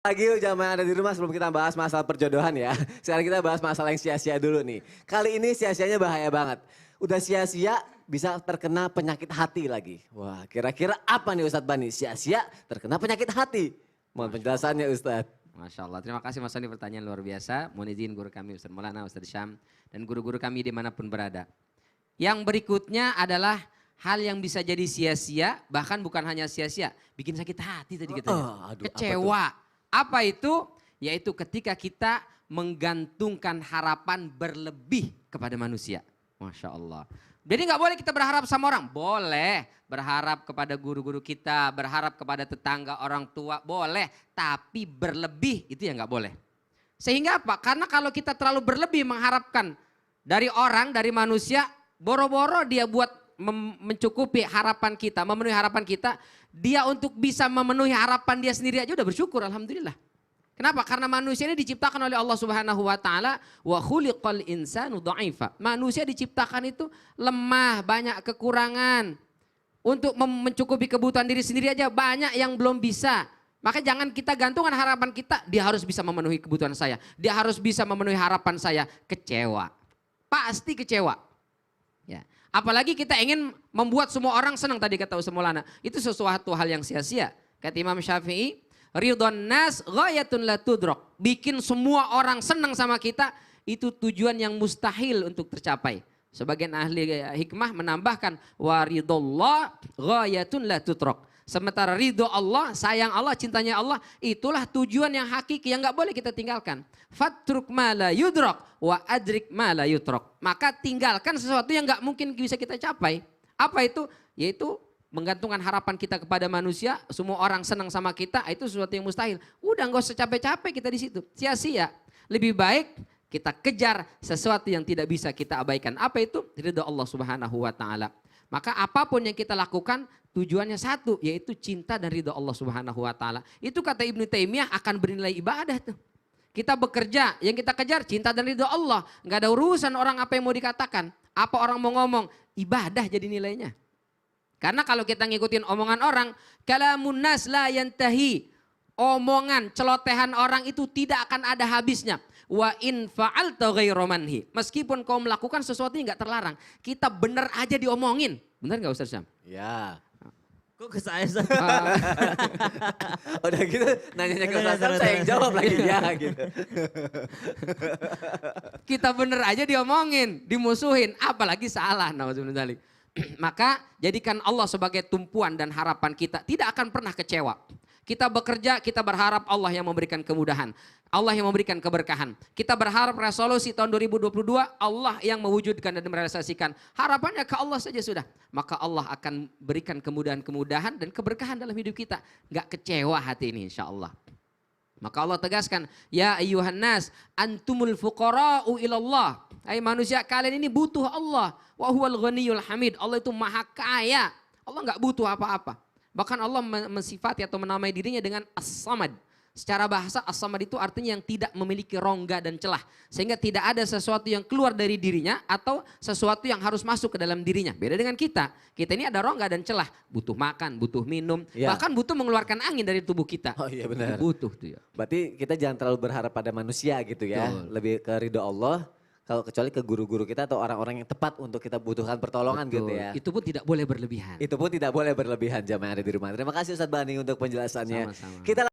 Lagi jamaah ada di rumah sebelum kita bahas masalah perjodohan ya. Sekarang kita bahas masalah yang sia-sia dulu nih. Kali ini sia-sianya bahaya banget. Udah sia-sia bisa terkena penyakit hati lagi. Wah kira-kira apa nih Ustadz Bani? Sia-sia terkena penyakit hati. Mohon penjelasannya Ustadz. Masya Allah, terima kasih Mas Soni pertanyaan luar biasa. Mohon izin guru kami Ustadz Maulana, Ustadz Syam, dan guru-guru kami dimanapun berada. Yang berikutnya adalah hal yang bisa jadi sia-sia, bahkan bukan hanya sia-sia, bikin sakit hati tadi katanya. Kecewa. Apa itu? Yaitu ketika kita menggantungkan harapan berlebih kepada manusia. Masya Allah. Jadi nggak boleh kita berharap sama orang. Boleh berharap kepada guru-guru kita, berharap kepada tetangga, orang tua, boleh. Tapi berlebih itu ya nggak boleh. Sehingga apa? Karena kalau kita terlalu berlebih mengharapkan dari orang, dari manusia, boro-boro dia buat mencukupi harapan kita, memenuhi harapan kita, dia untuk bisa memenuhi harapan dia sendiri aja udah bersyukur, alhamdulillah. Kenapa? Karena manusia ini diciptakan oleh Allah Subhanahu wa taala, wa khuliqal insanu dha'ifa. Manusia diciptakan itu lemah, banyak kekurangan. Untuk mencukupi kebutuhan diri sendiri aja banyak yang belum bisa. Maka jangan kita gantungkan harapan kita, dia harus bisa memenuhi kebutuhan saya, dia harus bisa memenuhi harapan saya. Kecewa. Pasti kecewa. Ya. Apalagi kita ingin membuat semua orang senang tadi kata Ustaz Maulana. Itu sesuatu hal yang sia-sia. Kata Imam Syafi'i, ridhon nas ghayatun la tudrak. Bikin semua orang senang sama kita itu tujuan yang mustahil untuk tercapai. Sebagian ahli hikmah menambahkan wa ridullah ghayatun la tudrak. Sementara ridho Allah, sayang Allah, cintanya Allah, itulah tujuan yang hakiki yang nggak boleh kita tinggalkan. Fatruk ma la yudrak wa adrik ma la yutrak. Maka tinggalkan sesuatu yang nggak mungkin bisa kita capai. Apa itu? Yaitu menggantungkan harapan kita kepada manusia, semua orang senang sama kita, itu sesuatu yang mustahil. Udah nggak usah capek-capek kita di situ, sia-sia. Lebih baik kita kejar sesuatu yang tidak bisa kita abaikan. Apa itu? Ridho Allah Subhanahu wa taala. Maka apapun yang kita lakukan tujuannya satu, yaitu cinta dan ridho Allah Subhanahu wa taala. Itu kata Ibnu Taimiyah akan bernilai ibadah tuh. Kita bekerja, yang kita kejar cinta dan ridho Allah. Enggak ada urusan orang apa yang mau dikatakan, apa orang mau ngomong, ibadah jadi nilainya. Karena kalau kita ngikutin omongan orang, kalamun nas la yantahi. Omongan, celotehan orang itu tidak akan ada habisnya. Wa in fa'alta ghairu manhi. Meskipun kau melakukan sesuatu yang enggak terlarang, kita benar aja diomongin. Benar enggak Ustaz Syam? Ya. Kok ke saya? Udah gitu nanyanya ke Ustaz Syam, saya yang jawab lagi ya gitu. Kita benar aja diomongin, dimusuhin, apalagi salah. Nauzubillah. Maka jadikan Allah sebagai tumpuan dan harapan kita, tidak akan pernah kecewa. Kita bekerja, kita berharap Allah yang memberikan kemudahan. Allah yang memberikan keberkahan. Kita berharap resolusi tahun 2022, Allah yang mewujudkan dan merealisasikan. Harapannya ke Allah saja sudah. Maka Allah akan berikan kemudahan-kemudahan dan keberkahan dalam hidup kita. Gak kecewa hati ini insya Allah. Maka Allah tegaskan, ya ayyuhan nas, antumul fuqara'u ilallah. Hai manusia, kalian ini butuh Allah. Wa huwal ghaniyul hamid. Allah itu maha kaya. Allah gak butuh apa-apa. Bahkan Allah mensifati atau menamai dirinya dengan as-samad. Secara bahasa as-samad itu artinya yang tidak memiliki rongga dan celah. Sehingga tidak ada sesuatu yang keluar dari dirinya atau sesuatu yang harus masuk ke dalam dirinya. Beda dengan kita. Kita ini ada rongga dan celah. Butuh makan, butuh minum. Ya. Bahkan butuh mengeluarkan angin dari tubuh kita. Oh iya benar. Butuh tuh ya. Berarti kita jangan terlalu berharap pada manusia gitu ya. Betul. Lebih ke ridho Allah. Kalau kecuali ke guru-guru kita atau orang-orang yang tepat untuk kita butuhkan pertolongan. Betul. Gitu ya. Itu pun tidak boleh berlebihan. Itu pun tidak boleh berlebihan jamaah ada di rumah. Terima kasih Ustadz Bani untuk penjelasannya. Sama-sama. Kita